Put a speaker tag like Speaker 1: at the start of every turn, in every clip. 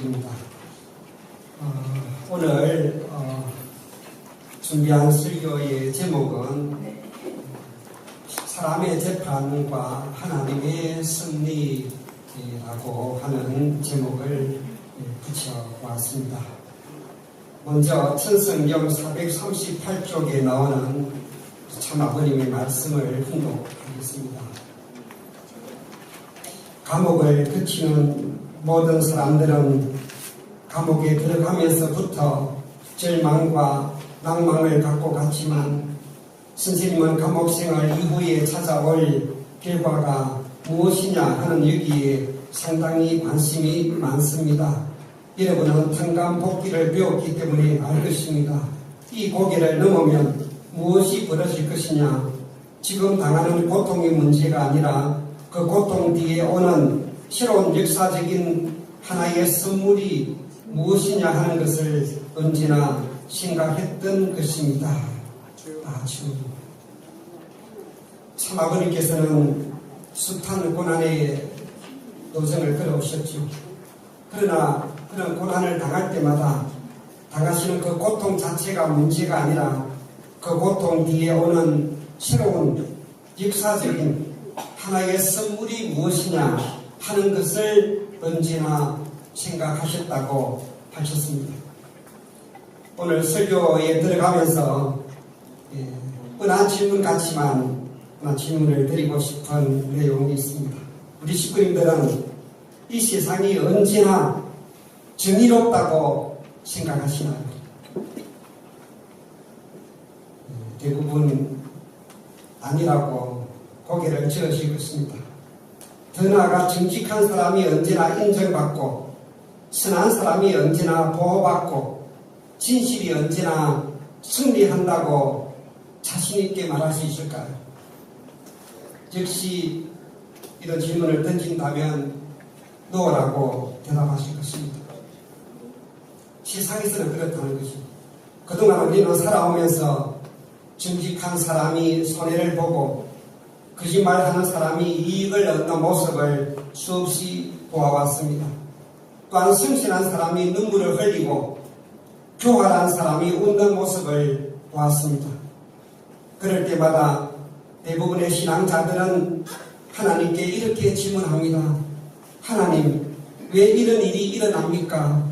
Speaker 1: 말씀드립니다. 오늘 준비한 설교의 제목은 사람의 재판과 하나님의 승리라고 하는 제목을 붙여보았습니다. 먼저 천성경 438쪽에 나오는 참아버님의 말씀을 훈독하겠습니다. 감옥을 그치는 모든 사람들은 감옥에 들어가면서부터 절망과 낭만을 갖고 갔지만 선생님은 감옥 생활 이후에 찾아올 결과가 무엇이냐 하는 여기에 상당히 관심이 많습니다. 여러분은 탄감복기를 배웠기 때문에 알 것입니다. 이 고개를 넘으면 무엇이 벌어질 것이냐? 지금 당하는 고통의 문제가 아니라 그 고통 뒤에 오는 새로운 역사적인 하나의 선물이 무엇이냐 하는 것을 언제나 생각했던 것입니다. 아주 참 아버님께서는 숱한 고난의 도전을 걸어오셨죠. 그러나 그런 고난을 당할 때마다 당하시는 그 고통 자체가 문제가 아니라 그 고통 뒤에 오는 새로운 역사적인 하나의 선물이 무엇이냐 하는 것을 언제나 생각하셨다고 하셨습니다. 오늘 설교에 들어가면서 뻔한 질문 같지만 하나 질문을 드리고 싶은 내용이 있습니다. 우리 식구님들은 이 세상이 언제나 정의롭다고 생각하시나요? 대부분 아니라고 고개를 저으실 것입니다. 더 나아가 정직한 사람이 언제나 인정받고 선한 사람이 언제나 보호받고 진실이 언제나 승리한다고 자신있게 말할 수 있을까요? 역시 이런 질문을 던진다면 노라고 대답하실 것입니다. 세상에서는 그렇다는 것입니다. 그동안 우리는 살아오면서 정직한 사람이 손해를 보고 거짓말하는 사람이 이익을 얻는 모습을 수없이 보아왔습니다. 또한 성실한 사람이 눈물을 흘리고 교활한 사람이 웃는 모습을 보았습니다. 그럴 때마다 대부분의 신앙자들은 하나님께 이렇게 질문합니다. 하나님, 왜 이런 일이 일어납니까?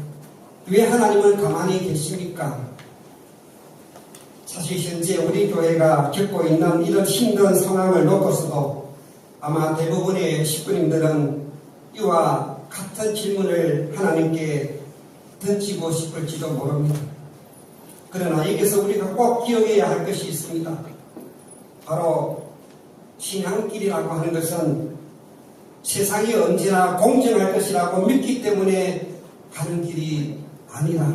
Speaker 1: 왜 하나님은 가만히 계십니까? 사실 현재 우리 교회가 겪고 있는 이런 힘든 상황을 놓고서도 아마 대부분의 식구님들은 이와 같은 질문을 하나님께 던지고 싶을지도 모릅니다. 그러나 여기서 우리가 꼭 기억해야 할 것이 있습니다. 바로 신앙길이라고 하는 것은 세상이 언제나 공정할 것이라고 믿기 때문에 가는 길이 아니라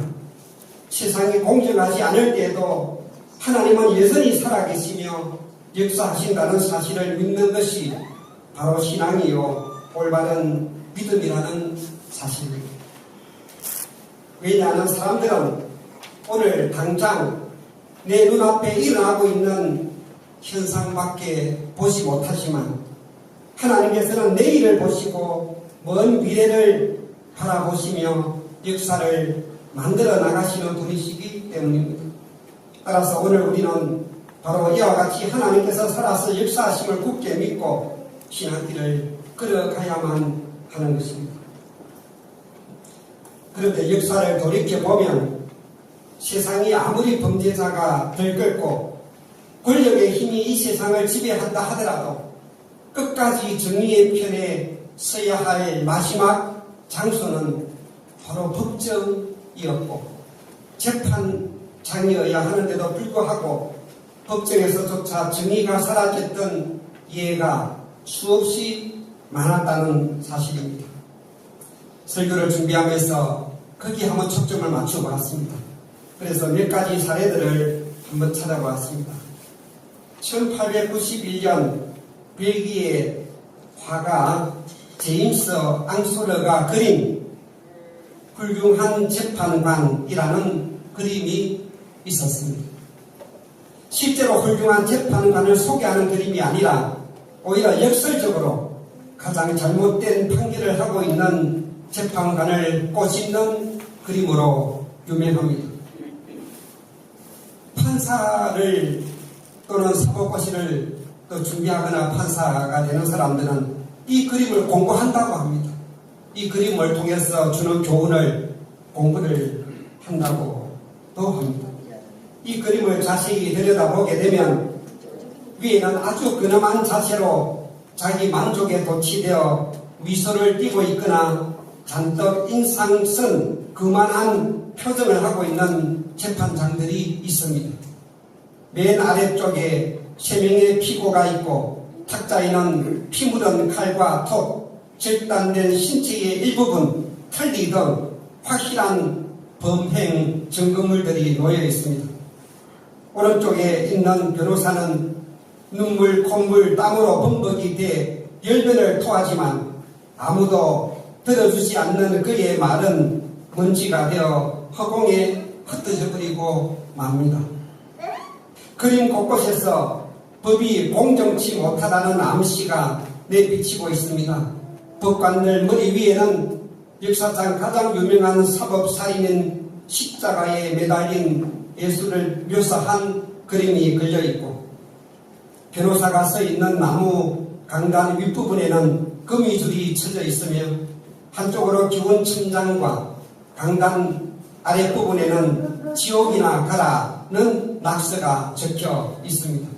Speaker 1: 세상이 공정하지 않을 때에도 하나님은 여전히 살아계시며 역사하신다는 사실을 믿는 것이 바로 신앙이요 올바른 믿음이라는 사실입니다. 왜냐하면 사람들은 오늘 당장 내 눈앞에 일어나고 있는 현상밖에 보지 못하지만 하나님께서는 내일을 보시고 먼 미래를 바라보시며 역사를 만들어 나가시는 분이시기 때문입니다. 따라서 오늘 우리는 바로 이와 같이 하나님께서 살아서 역사하심을 굳게 믿고 신앙길을 걸어가야만 하는 것입니다. 그런데 역사를 돌이켜보면 세상이 아무리 범죄자가 들끓고 권력의 힘이 이 세상을 지배한다 하더라도 끝까지 정의의 편에 서야 할 마지막 장소는 바로 법정이었고 재판장이어야 하는데도 불구하고 법정에서조차 정의가 사라졌던 예가 수없이 많았다는 사실입니다. 설교를 준비하면서 거기에 한번 초점을 맞춰보았습니다. 그래서 몇 가지 사례들을 한번 찾아보았습니다. 1891년 벨기에 화가 제임스 앙소르가 그린 훌륭한 재판관이라는 그림이 있었습니다. 실제로 훌륭한 재판관을 소개하는 그림이 아니라 오히려 역설적으로 가장 잘못된 판결을 하고 있는 재판관을 꼬집는 그림으로 유명합니다. 판사를 또는 사법고시를 또 준비하거나 판사가 되는 사람들은 이 그림을 공부한다고 합니다. 이 그림을 통해서 주는 교훈을 공부를 한다고 또 합니다. 이 그림을 자세히 들여다보게 되면 위에는 아주 근엄한 자세로 자기 만족에 도취되어 미소를 띠고 있거나 잔뜩 인상 쓴 그만한 표정을 하고 있는 재판장들이 있습니다. 맨 아래쪽에 3명의 피고가 있고 탁자에는 피 묻은 칼과 톱, 절단된 신체의 일부분, 털리 등 확실한 범행 증거물들이 놓여 있습니다. 오른쪽에 있는 변호사는 눈물, 콧물, 땀으로 범벅이 돼 열변을 토하지만 아무도 들어주지 않는 그의 말은 먼지가 되어 허공에 흩어져 버리고 맙니다. 그림 곳곳에서 법이 공정치 못하다는 암시가 내비치고 있습니다. 법관들 머리 위에는 역사상 가장 유명한 사법살인인 십자가에 매달린 예수를 묘사한 그림이 걸려 있고, 변호사가 서 있는 나무 강단 윗부분에는 거미줄이 쳐져 있으며 한쪽으로 기운 천장과 강단 아랫부분에는 지옥이나 가라는 낙서가 적혀 있습니다.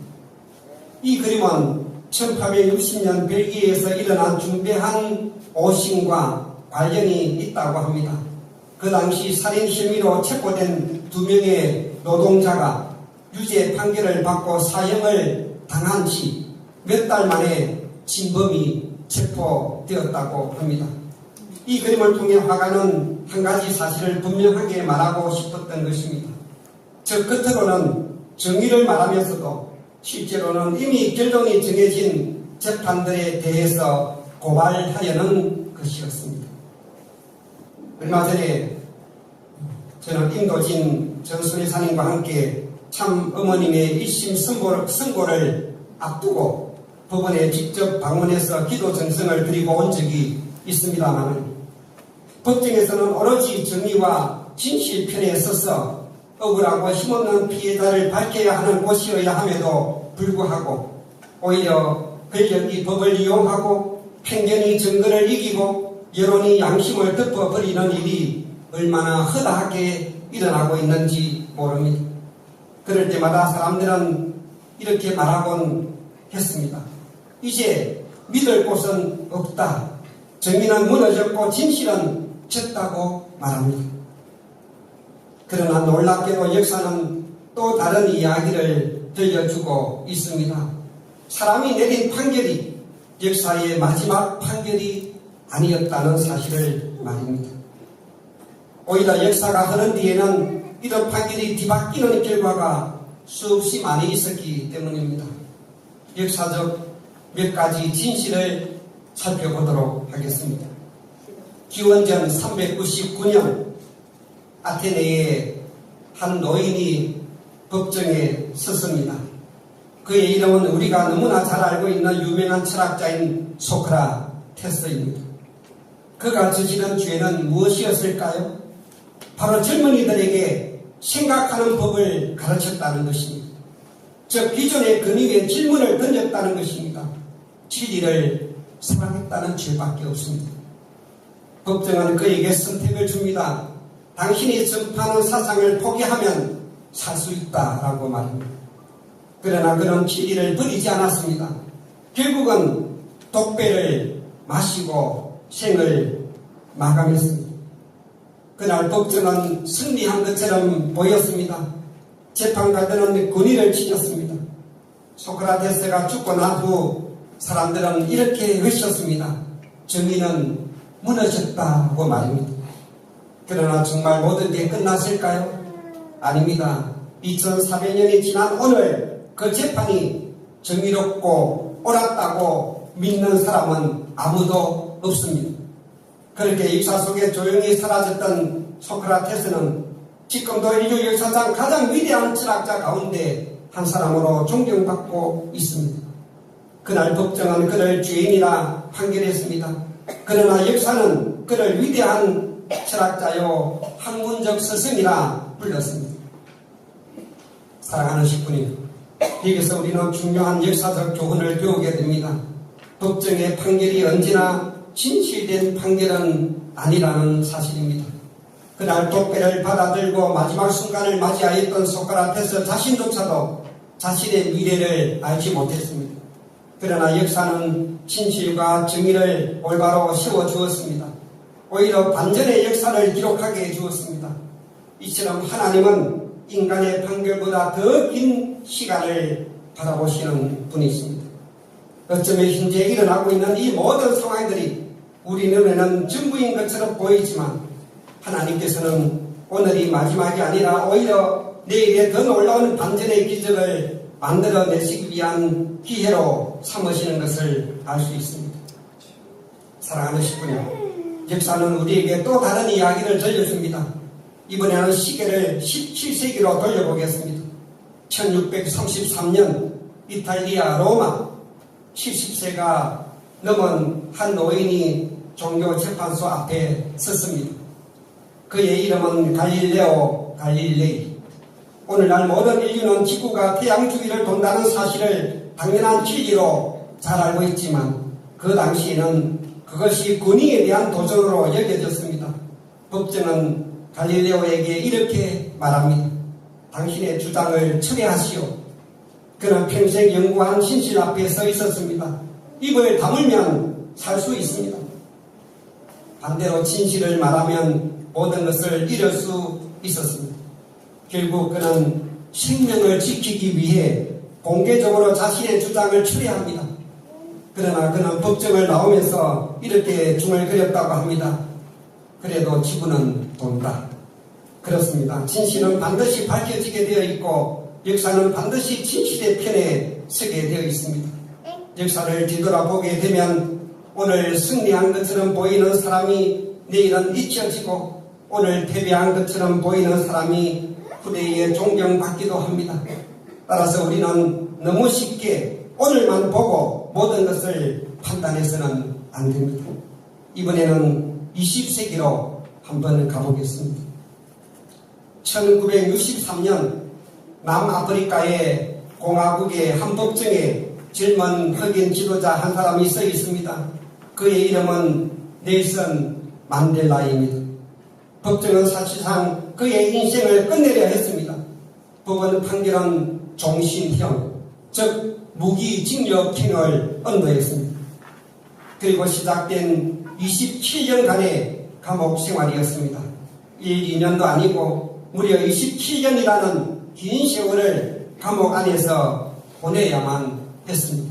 Speaker 1: 이 그림은 1860년 벨기에에서 일어난 중대한 오신과 관련이 있다고 합니다. 그 당시 살인 혐의로 체포된 2명의 노동자가 유죄 판결을 받고 사형을 당한 지 몇 달 만에 진범이 체포되었다고 합니다. 이 그림을 통해 화가는 한 가지 사실을 분명하게 말하고 싶었던 것입니다. 저 끝으로는 정의를 말하면서도 실제로는 이미 결론이 정해진 재판들에 대해서 고발하려는 것이었습니다. 얼마 전에 저는 인도진 전순회사님과 함께 참 어머님의 1심 선고를 앞두고 법원에 직접 방문해서 기도 정성을 드리고 온 적이 있습니다만, 법정에서는 오로지 정의와 진실 편에 서서 억울하고 힘없는 피해자를 밝혀야 하는 곳이어야 함에도 불구하고 오히려 권력이 법을 이용하고 편견이 정거를 이기고 여론이 양심을 덮어버리는 일이 얼마나 허다하게 일어나고 있는지 모릅니다. 그럴 때마다 사람들은 이렇게 말하곤 했습니다. 이제 믿을 곳은 없다. 정의는 무너졌고 진실은 졌다고 말합니다. 그러나 놀랍게도 역사는 또 다른 이야기를 들려주고 있습니다. 사람이 내린 판결이 역사의 마지막 판결이 아니었다는 사실을 말입니다. 오히려 역사가 흐른 뒤에는 이런 판결이 뒤바뀌는 결과가 수없이 많이 있었기 때문입니다. 역사적 몇 가지 진실을 살펴보도록 하겠습니다. 기원전 399년 아테네의 한 노인이 법정에 섰습니다. 그의 이름은 우리가 너무나 잘 알고 있는 유명한 철학자인 소크라테스입니다. 그가 저지른 죄는 무엇이었을까요? 바로 젊은이들에게 생각하는 법을 가르쳤다는 것입니다. 즉 기존의 근위에 질문을 던졌다는 것입니다. 진리를 사랑했다는 죄밖에 없습니다. 법정은 그에게 선택을 줍니다. 당신이 전파하는 사상을 포기하면 살 수 있다라고 말합니다. 그러나 그는 진리를 버리지 않았습니다. 결국은 독배를 마시고 생을 마감했습니다. 그날 법정은 승리한 것처럼 보였습니다. 재판관들은 군의를 치셨습니다. 소크라테스가 죽고 난 후 사람들은 이렇게 외쳤습니다. 정의는 무너졌다고 말입니다. 그러나 정말 모든 게 끝났을까요? 아닙니다. 2400년이 지난 오늘 그 재판이 정의롭고 옳았다고 믿는 사람은 아무도 없습니다. 그렇게 역사 속에 조용히 사라졌던 소크라테스는 지금도 인류 역사상 가장 위대한 철학자 가운데 한 사람으로 존경받고 있습니다. 그날 법정은 그를 죄인이라 판결했습니다. 그러나 역사는 그를 위대한 철학자요 학문적 스승이라 불렀습니다. 사랑하는 식구님, 여기서 우리는 중요한 역사적 교훈을 배우게 됩니다. 법정의 판결이 언제나 진실된 판결은 아니라는 사실입니다. 그날 독배를 받아들고 마지막 순간을 맞이하였던 소크라테스 자신조차도 자신의 미래를 알지 못했습니다. 그러나 역사는 진실과 정의를 올바로 세워주었습니다. 오히려 반전의 역사를 기록하게 해주었습니다. 이처럼 하나님은 인간의 판결보다 더 긴 시간을 바라보시는 분이십니다. 어쩌면 현재 일어나고 있는 이 모든 상황들이 우리 눈에는 전부인 것처럼 보이지만 하나님께서는 오늘이 마지막이 아니라 오히려 내일에 더 놀라운 반전의 기적을 만들어내시기 위한 기회로 삼으시는 것을 알 수 있습니다. 사랑하는 식구님, 역사는 우리에게 또 다른 이야기를 들려줍니다. 이번에는 시계를 17세기로 돌려보겠습니다. 1633년 이탈리아 로마 70세가 넘은 한 노인이 종교재판소 앞에 섰습니다. 그의 이름은 갈릴레오 갈릴레이. 오늘날 모든 인류는 지구가 태양 주위를 돈다는 사실을 당연한 진리로 잘 알고 있지만 그 당시에는 그것이 권위에 대한 도전으로 여겨졌습니다. 법정은 갈릴레오에게 이렇게 말합니다. 당신의 주장을 철회하시오. 그는 평생 연구한 진실 앞에 서 있었습니다. 입을 다물면 살 수 있습니다. 반대로 진실을 말하면 모든 것을 잃을 수 있었습니다. 결국 그는 생명을 지키기 위해 공개적으로 자신의 주장을 철회합니다. 그러나 그는 법정을 나오면서 이렇게 중얼거렸다고 합니다. 그래도 지구는 돈다. 그렇습니다. 진실은 반드시 밝혀지게 되어 있고 역사는 반드시 진실의 편에 서게 되어 있습니다. 역사를 뒤돌아보게 되면 오늘 승리한 것처럼 보이는 사람이 내일은 잊혀지고 오늘 패배한 것처럼 보이는 사람이 후대에 존경받기도 합니다. 따라서 우리는 너무 쉽게 오늘만 보고 모든 것을 판단해서는 안 됩니다. 이번에는 20세기로 한번 가보겠습니다. 1963년 남아프리카의 공화국의 한 법정에 젊은 흑인 지도자 한 사람이 서 있습니다. 그의 이름은 넬슨 만델라입니다. 법정은 사실상 그의 인생을 끝내려 했습니다. 법원 판결은 종신형, 즉 무기징역형을 언도했습니다. 그리고 시작된 27년간의 감옥 생활이었습니다. 1, 2년도 아니고 무려 27년이라는 긴 세월을 감옥 안에서 보내야만 했습니다.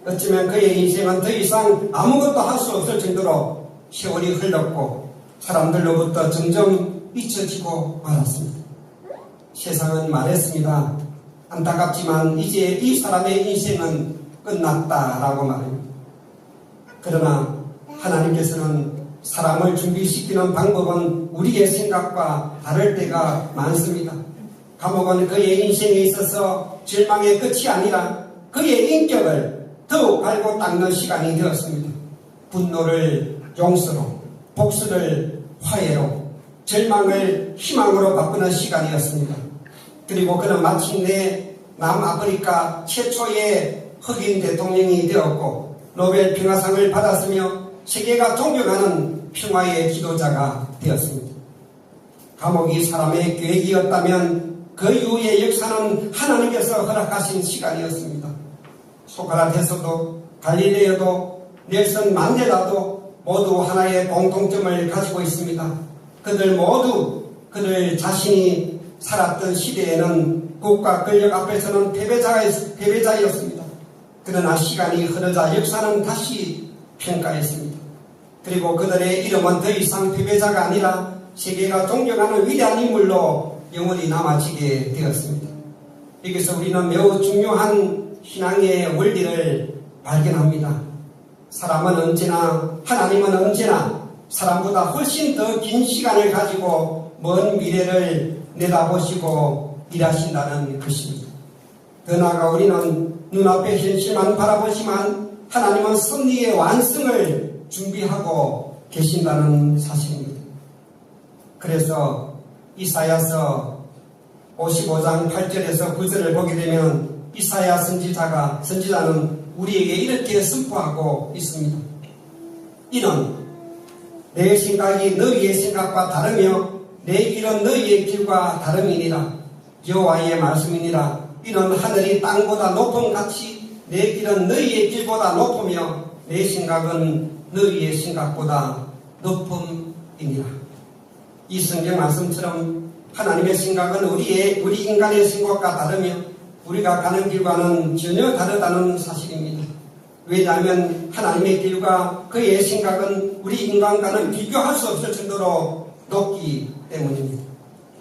Speaker 1: 어쩌면 그의 인생은 더 이상 아무것도 할 수 없을 정도로 세월이 흘렀고 사람들로부터 점점 잊혀지고 말았습니다. 세상은 말했습니다. 안타깝지만 이제 이 사람의 인생은 끝났다라고 말합니다. 그러나 하나님께서는 사람을 준비시키는 방법은 우리의 생각과 다를 때가 많습니다. 감옥은 그의 인생에 있어서 절망의 끝이 아니라 그의 인격을 더욱 갈고 닦는 시간이 되었습니다. 분노를 용서로, 복수를 화해로, 절망을 희망으로 바꾸는 시간이었습니다. 그리고 그는 마침내 남아프리카 최초의 흑인 대통령이 되었고 노벨 평화상을 받았으며 세계가 존경하는 평화의 지도자가 되었습니다. 감옥이 사람의 계획이었다면 그 이후의 역사는 하나님께서 허락하신 시간이었습니다. 소크라테스도 갈릴레오도 넬슨 만델라도 모두 하나의 공통점을 가지고 있습니다. 그들 모두 그들 자신이 살았던 시대에는 국가 권력 앞에서는 패배자였습니다. 그러나 시간이 흐르자 역사는 다시 평가했습니다. 그리고 그들의 이름은 더 이상 패배자가 아니라 세계가 존경하는 위대한 인물로 영원히 남아지게 되었습니다. 여기서 우리는 매우 중요한 신앙의 원리를 발견합니다. 사람은 언제나, 하나님은 언제나 사람보다 훨씬 더 긴 시간을 가지고 먼 미래를 내다보시고 일하신다는 것입니다. 더 나아가 우리는 눈앞의 현실만 바라보지만 하나님은 섭리의 완성을 준비하고 계신다는 사실입니다. 그래서 이사야서 55장 8절에서 9절을 보게 되면 이사야 선지자는 우리에게 이렇게 선포하고 있습니다. 이는 내 생각이 너희의 생각과 다르며 내 길은 너희의 길과 다름이니라. 여호와의 말씀이니라. 이는 하늘이 땅보다 높음 같이 내 길은 너희의 길보다 높으며 내 생각은 너희의 생각보다 높음이니라. 이 성경 말씀처럼 하나님의 생각은 우리 인간의 생각과 다르며 우리가 가는 길과는 전혀 다르다는 사실입니다. 왜냐하면 하나님의 길과 그의 생각은 우리 인간과는 비교할 수 없을 정도로 높기 때문입니다.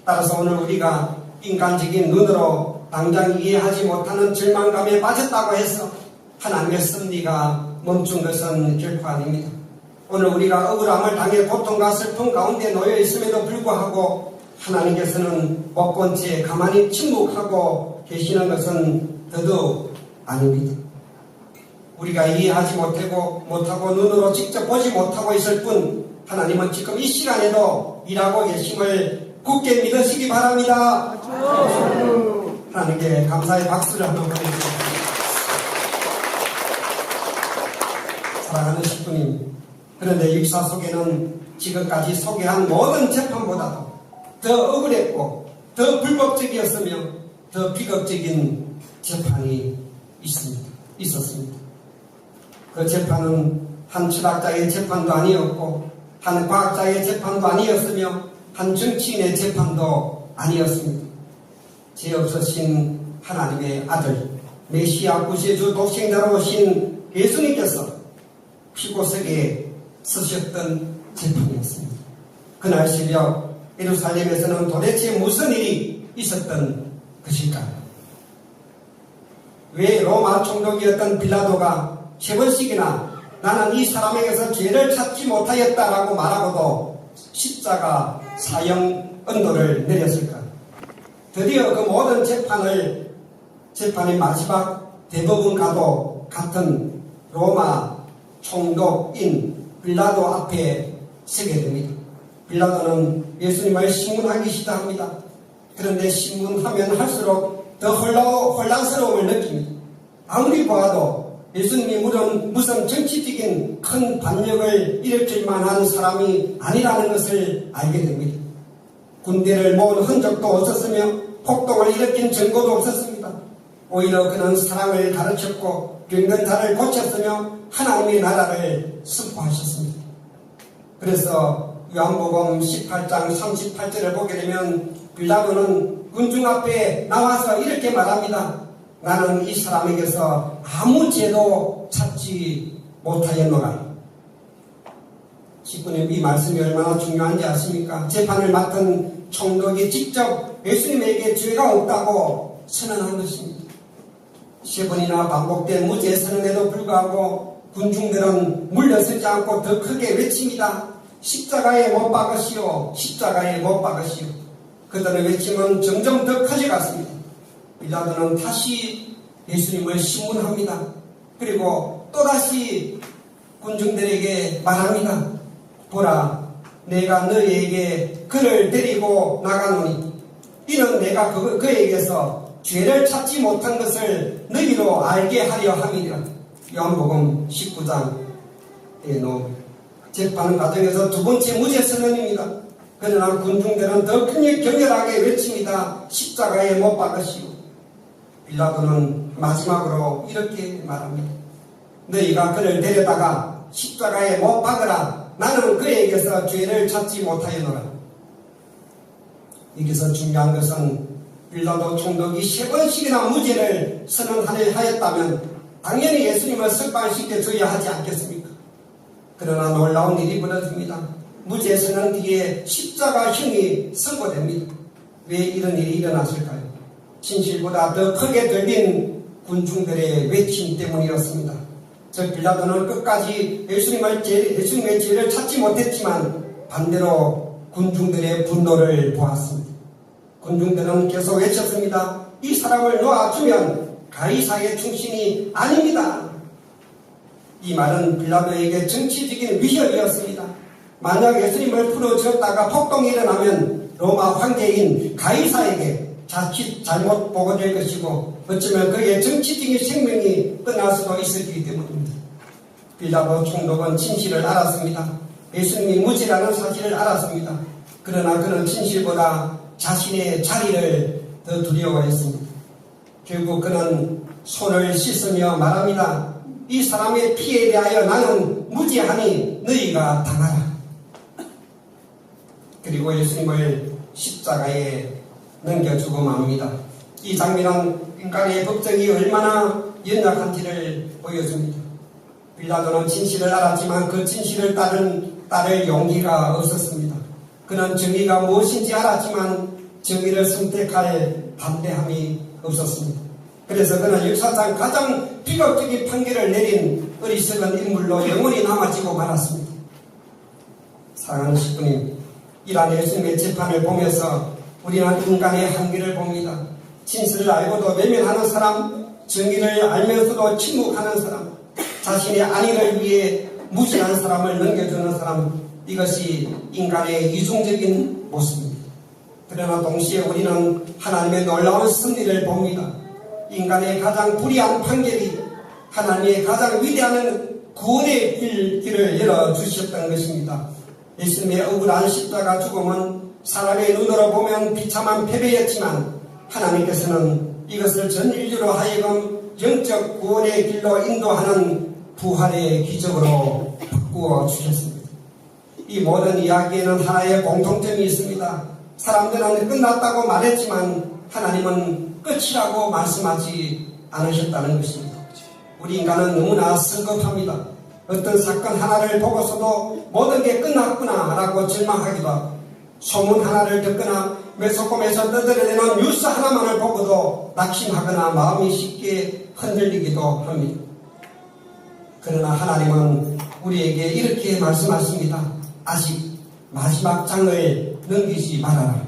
Speaker 1: 따라서 오늘 우리가 인간적인 눈으로 당장 이해하지 못하는 절망감에 빠졌다고 해서 하나님의 섭리가 멈춘 것은 결코 아닙니다. 오늘 우리가 억울함을 당해 고통과 슬픔 가운데 놓여 있음에도 불구하고 하나님께서는 못 본 채 가만히 침묵하고 계시는 것은 더더욱 아닙니다. 우리가 이해하지 못하고 눈으로 직접 보지 못하고 있을 뿐 하나님은 지금 이 시간에도 일하고 계심을 굳게 믿으시기 바랍니다. 하나님께 감사의 박수를 한번 보내주십시오. 사랑하는 식구님, 그런데 역사 속에는 지금까지 소개한 모든 재판보다도 더 억울했고 더 불법적이었으며 더 비극적인 재판이 있었습니다. 그 재판은 한 철학자의 재판도 아니었고 한 과학자의 재판도 아니었으며 한 정치인의 재판도 아니었습니다. 죄 없으신 하나님의 아들 메시아 구세주 독생자로 오신 예수님께서 피고석에 서셨던 재판이었습니다. 그날 새벽 예루살렘에서는 도대체 무슨 일이 있었던 것일까요? 왜 로마 총독이었던 빌라도가 3번씩이나 나는 이 사람에게서 죄를 찾지 못하였다라고 말하고도 십자가 사형 언도를 내렸을까요? 드디어 그 모든 재판의 마지막 대법원과도 같은 로마 총독인 빌라도 앞에 서게 됩니다. 빌라도는 예수님을 신문하기 시작합니다. 그런데 신문하면 할수록 더 혼란스러움을 느낍니다. 아무리 보아도 예수님이 무슨 정치적인 큰 반역을 일으킬 만한 사람이 아니라는 것을 알게 됩니다. 군대를 모은 흔적도 없었으며 폭동을 일으킨 증거도 없었습니다. 오히려 그는 사랑을 가르쳤고 병든 자를 고쳤으며 하나님의 나라를 선포하셨습니다. 그래서 요한복음 18장 38절을 보게 되면 빌라도는 군중 앞에 나와서 이렇게 말합니다. 나는 이 사람에게서 아무 죄도 찾지 못하였노라. 식구님, 이 말씀이 얼마나 중요한지 아십니까? 재판을 맡은 총독이 직접 예수님에게 죄가 없다고 선언한 것입니다. 3번이나 반복된 무죄 선언에도 불구하고 군중들은 물러서지 않고 더 크게 외칩니다. 십자가에 못 박으시오, 십자가에 못 박으시오. 그들의 외침은 점점 더 커져갔습니다. 빌라도는 다시 예수님을 신문합니다. 그리고 또다시 군중들에게 말합니다. 보라, 내가 너희에게 그를 데리고 나가노니 이는 내가 그에게서 죄를 찾지 못한 것을 너희로 알게 하려 함이라. 요한복음 19장의 재판 과정에서 두 번째 무죄 선언입니다. 그러나 군중들은 더 격렬하게 외칩니다. 십자가에 못 박으시오. 빌라도는 마지막으로 이렇게 말합니다. 너희가 그를 데려다가 십자가에 못 박으라. 나는 그에게서 죄를 찾지 못하였노라. 여기서 중요한 것은 빌라도 총독이 3번씩이나 무죄를 선언하였다면 당연히 예수님을 석방시켜줘야 하지 않겠습니까? 그러나 놀라운 일이 벌어집니다. 무죄 선언 뒤에 십자가형이 선고됩니다. 왜 이런 일이 일어났을까요? 진실보다 더 크게 들린 군중들의 외침 때문이었습니다. 저 빌라도는 끝까지 예수님의 죄를 찾지 못했지만 반대로 군중들의 분노를 보았습니다. 군중들은 계속 외쳤습니다. 이 사람을 놓아주면 가이사의 충신이 아닙니다. 이 말은 빌라도에게 정치적인 위협이었습니다. 만약 예수님을 풀어주었다가 폭동이 일어나면 로마 황제인 가이사에게 자칫 잘못 보고될 것이고 어쩌면 그의 정치적인 생명이 끝날 수도 있었기 때문입니다. 빌라도 총독은 진실을 알았습니다. 예수님이 무지라는 사실을 알았습니다. 그러나 그는 진실보다 자신의 자리를 더 두려워했습니다. 결국 그는 손을 씻으며 말합니다. 이 사람의 피에 대하여 나는 무지하니 너희가 당하라. 그리고 예수님을 십자가에 넘겨주고 맙니다. 이 장면은 인간의 법정이 얼마나 연약한지를 보여줍니다. 빌라도는 진실을 알았지만 그 진실을 따를 용기가 없었습니다. 그는 정의가 무엇인지 알았지만 정의를 선택할 담대함이 없었습니다. 그래서 그는 역사상 가장 비극적인 판결을 내린 어리석은 인물로 영원히 남아지고 말았습니다. 사랑하는 식구님, 이러한 예수님의 재판을 보면서 우리는 인간의 한계를 봅니다. 진실을 알고도 외면하는 사람, 정의를 알면서도 침묵하는 사람, 자신의 안위를 위해 무시하는 사람을 넘겨주는 사람, 이것이 인간의 이중적인 모습입니다. 그러나 동시에 우리는 하나님의 놀라운 승리를 봅니다. 인간의 가장 불의한 판결이 하나님의 가장 위대한 구원의 길을 열어주셨던 것입니다. 예수님의 억울한 십자가 죽음은 사람의 눈으로 보면 비참한 패배였지만 하나님께서는 이것을 전 인류로 하여금 영적 구원의 길로 인도하는 부활의 기적으로 바꾸어 주셨습니다. 이 모든 이야기에는 하나의 공통점이 있습니다. 사람들은 끝났다고 말했지만 하나님은 끝이라고 말씀하지 않으셨다는 것입니다. 우리 인간은 너무나 성급합니다. 어떤 사건 하나를 보고서도 모든 게 끝났구나 라고 절망하기도 하고 소문 하나를 듣거나 매스컴에서 떠들어내는 뉴스 하나만을 보고도 낙심하거나 마음이 쉽게 흔들리기도 합니다. 그러나 하나님은 우리에게 이렇게 말씀하십니다. 아직 마지막 장을 넘기지 말아라.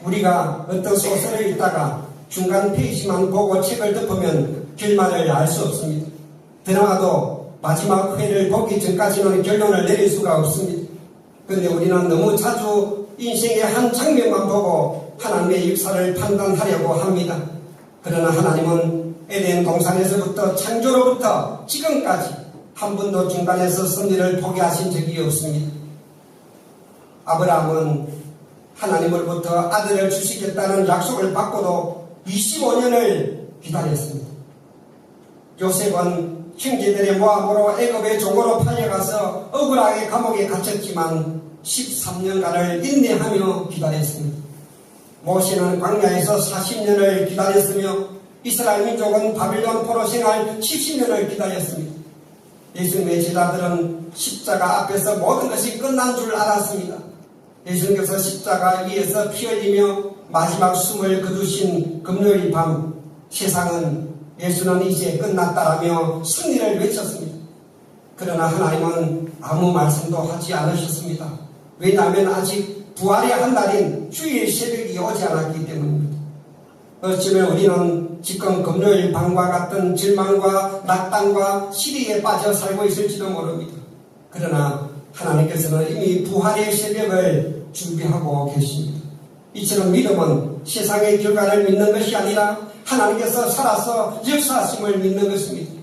Speaker 1: 우리가 어떤 소설을 읽다가 중간 페이지만 보고 책을 덮으면 결말을 알 수 없습니다. 드라마도 마지막 회를 보기 전까지는 결론을 내릴 수가 없습니다. 그런데 우리는 너무 자주 인생의 한 장면만 보고 하나님의 역사를 판단하려고 합니다. 그러나 하나님은 에덴 동산에서부터 창조로부터 지금까지 한 번도 중간에서 섭리를 포기하신 적이 없습니다. 아브라함은 하나님으로부터 아들을 주시겠다는 약속을 받고도 25년을 기다렸습니다. 요셉은 형제들의 모함으로 애굽의 종으로 팔려가서 억울하게 감옥에 갇혔지만 13년간을 인내하며 기다렸습니다. 모세는 광야에서 40년을 기다렸으며 이스라엘 민족은 바빌론 포로 생활 70년을 기다렸습니다. 예수님의 제자들은 십자가 앞에서 모든 것이 끝난 줄 알았습니다. 예수님께서 십자가 위에서 피 흘리며 마지막 숨을 거두신 금요일 밤 세상은 예수는 이제 끝났다라며 승리를 외쳤습니다. 그러나 하나님은 아무 말씀도 하지 않으셨습니다. 왜냐하면 아직 부활의 한 날인 주일 새벽이 오지 않았기 때문입니다. 어쩌면 우리는 지금 금요일 밤과 같은 절망과 낙담과 시리에 빠져 살고 있을지도 모릅니다. 그러나 하나님께서는 이미 부활의 새벽을 준비하고 계십니다. 이처럼 믿음은 세상의 결과를 믿는 것이 아니라 하나님께서 살아서 역사하심을 믿는 것입니다.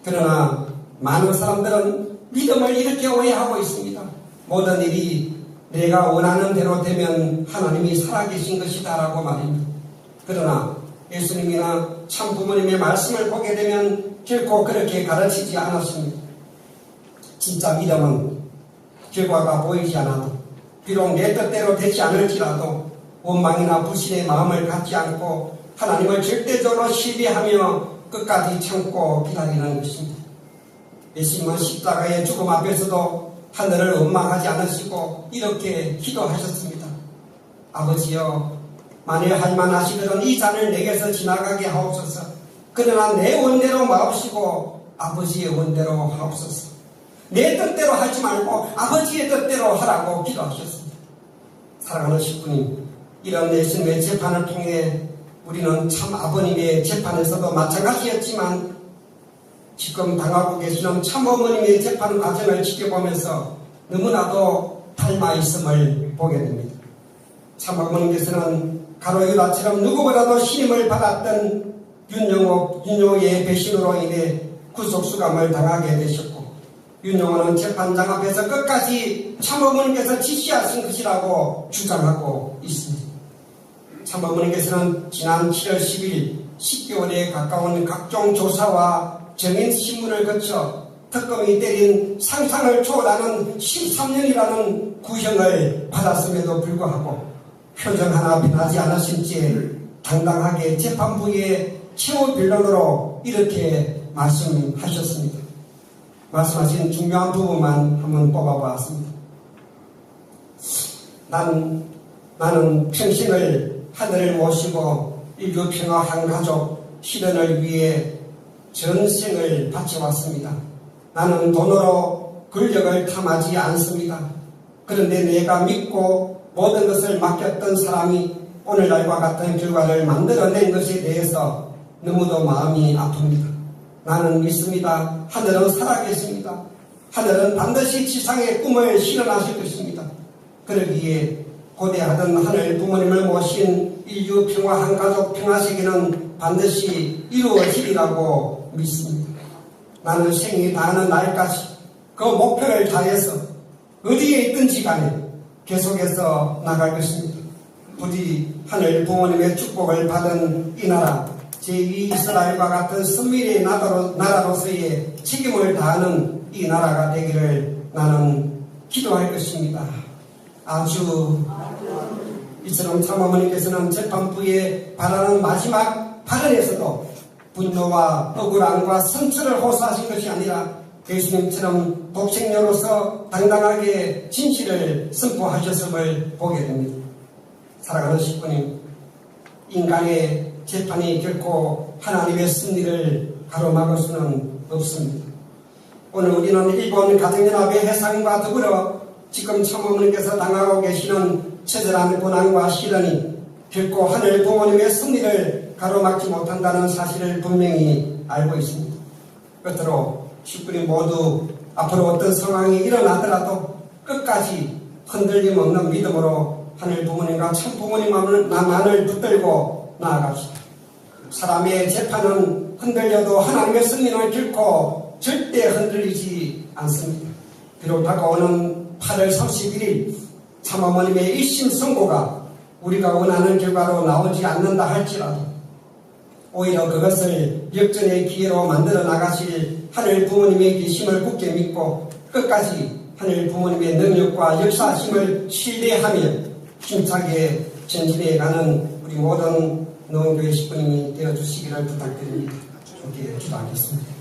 Speaker 1: 그러나 많은 사람들은 믿음을 이렇게 오해하고 있습니다. 모든 일이 내가 원하는 대로 되면 하나님이 살아계신 것이다 라고 말입니다. 그러나 예수님이나 참 부모님의 말씀을 보게 되면 결코 그렇게 가르치지 않았습니다. 진짜 믿음은 결과가 보이지 않아도 비록 내 뜻대로 되지 않을지라도 원망이나 불신의 마음을 갖지 않고 하나님을 절대적으로 신뢰하며 끝까지 참고 기다리는 것입니다. 예수님은 십자가의 죽음 앞에서도 하늘을 원망하지 않으시고 이렇게 기도하셨습니다. 아버지여, 만일 할만하시거든 이 잔을 내게서 지나가게 하옵소서. 그러나 내 원대로 마옵시고 아버지의 원대로 하옵소서. 내 뜻대로 하지 말고 아버지의 뜻대로 하라고 기도하셨습니다. 사랑하는 식구님, 이런 예수님의 재판을 통해 우리는 참 아버님의 재판에서도 마찬가지였지만 지금 당하고 계시는 참 어머님의 재판 과정을 지켜보면서 너무나도 닮아 있음을 보게 됩니다. 참어머니께서는 가로 유다처럼 누구보다도 신임을 받았던 윤용호의 배신으로 인해 구속수감을 당하게 되셨고, 윤용호는 재판장 앞에서 끝까지 참어머니께서 지시하신 것이라고 주장하고 있습니다. 참어머니께서는 지난 7월 10일 10개월에 가까운 각종 조사와 정인 신문을 거쳐 특검이 때린 상상을 초월하는 13년이라는 구형을 받았음에도 불구하고 표정 하나 변하지 않으신 채 당당하게 재판부의 최후 변론으로 이렇게 말씀하셨습니다. 말씀하신 중요한 부분만 한번 뽑아보았습니다. 나는 평생을 하늘을 모시고 인류 평화 한 가족 실현을 위해 전생을 바쳐왔습니다. 나는 돈으로 권력을 탐하지 않습니다. 그런데 내가 믿고 모든 것을 맡겼던 사람이 오늘날과 같은 결과를 만들어낸 것에 대해서 너무도 마음이 아픕니다. 나는 믿습니다. 하늘은 살아계십니다. 하늘은 반드시 지상의 꿈을 실현하실 것입니다. 그러기에 고대하던 하늘 부모님을 모신 인류 평화 한 가족 평화세계는 반드시 이루어지리라고 믿습니다. 나는 생이 다하는 날까지 그 목표를 다해서 어디에 있든지 간에 계속해서 나갈 것입니다. 부디 하늘 부모님의 축복을 받은 이 나라, 제2 이스라엘과 같은 선밀의 나라로서의 책임을 다하는 이 나라가 되기를 나는 기도할 것입니다. 아주 이처럼 참어머니께서는 재판부에 바라는 마지막 발언에서도 분노와 억울함과 선처를 호소하신 것이 아니라 예수님처럼 독생녀로서 당당하게 진실을 선포하셨음을 보게 됩니다. 사랑하는 식구님, 인간의 재판이 결코 하나님의 승리를 가로막을 수는 없습니다. 오늘 우리는 일본 가정연합의 해상과 더불어 지금 참어머니께서 당하고 계시는 처절한 고난과 시련이 결코 하늘 부모님의 승리를 가로막지 못한다는 사실을 분명히 알고 있습니다. 끝으로 식구님 모두 앞으로 어떤 상황이 일어나더라도 끝까지 흔들림 없는 믿음으로 하늘 부모님과 참 부모님만을 붙들고 나아갑시다. 사람의 재판은 흔들려도 하나님의 승리는 결코 절대 흔들리지 않습니다. 비록 다가오는 8월 31일 참어머님의 1심 선고가 우리가 원하는 결과로 나오지 않는다 할지라도 오히려 그것을 역전의 기회로 만들어 나가실 하늘 부모님의 계심을 굳게 믿고 끝까지 하늘 부모님의 능력과 역사심을 신뢰하며 힘차게 전진해가는 우리 모든 노원교회 식구님이 되어주시기를 부탁드립니다. 함께 기도하겠습니다.